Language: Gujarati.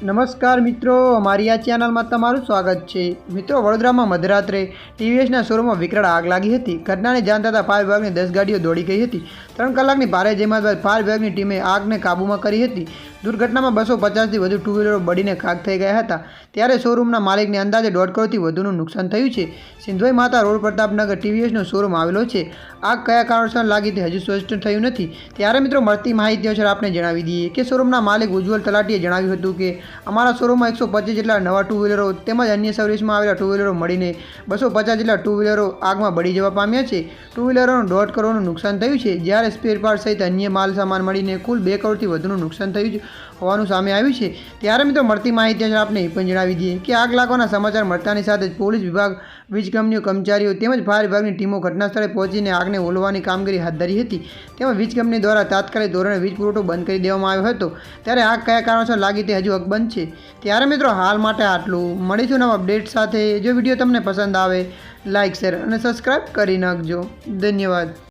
નમસ્કાર મિત્રો, અમારી આ ચેનલમાં તમારું સ્વાગત છે। મિત્રો, વડોદરામાં મધરાત્રે ટીવીએસના શોરૂમમાં વિકરાળ આગ લાગી હતી। ઘટનાની જાણ થતાં ફાયર વિભાગની 10 ગાડીઓ દોડી ગઈ હતી। 3 કલાકની ભારે જહેમત બાદ ફાયર વિભાગની ટીમે આગને કાબૂમાં કરી હતી। દુર્ઘટનામાં 250થી વધુ ટુ વ્હીલરો બળીને ખાખ થઈ ગયા હતા। ત્યારે શોરૂમના માલિકને અંદાજે 1.5 કરોડથી વધુનું નુકસાન થયું છે। સિંધોઈ માતા રોડ પ્રતાપનગર ટીવીએસનો શોરૂમ આવેલો છે। આગ કયા કારણોસર લાગી તે હજુ સ્પષ્ટ થયું નથી। ત્યારે મિત્રો, મળતી માહિતી અનુસાર આપણે જણાવી દઈએ કે શોરૂમના માલિક ઉજ્જવલ તલાટીએ જણાવ્યું હતું કે અમારા શોરૂમમાં 125 જેટલા નવા ટુ વ્હીલરો તેમજ અન્ય સર્વિસમાં આવેલા ટુ વ્હીલરો મળીને 250 જેટલા ટુ વ્હીલરો આગમાં બળી જવા પામ્યા છે। ટુ વ્હીલરોનું 1.5 કરોડનું નુકસાન થયું છે, જ્યારે સ્પેર પાર્ટ સહિત અન્ય માલ સામાન મળીને કુલ 2 કરોડથી વધુનું નુકસાન થયું હોવાનું સામે આવ્યું છે। ત્યારે મિત્રો, મળતી માહિતી અનુસાર આપણે એ પણ જણાવી દઈએ કે આગ લાગવાના સમાચાર મળતાની સાથે જ પોલીસ વિભાગ, વીજ કંપનીઓ કર્મચારીઓ તેમજ ફાયર વિભાગની ટીમો ઘટના સ્થળે પહોંચીને આગને ઓલવવાની કામગીરી હાથ ધરી હતી। તેમાં વીજ કંપની દ્વારા તાત્કાલિક ધોરણે વીજ પુરવઠો બંધ કરી દેવામાં આવ્યો હતો। ત્યારે આગ કયા કારણોસર લાગી તે હજુ અકબંધ છે। ત્યારે મિત્રો, હાલ માટે આટલું। મળીશું નવા અપડેટ સાથે। જો વિડીયો તમને પસંદ આવે, લાઇક, શેર અને સબસ્ક્રાઈબ કરી નાખજો। ધન્યવાદ।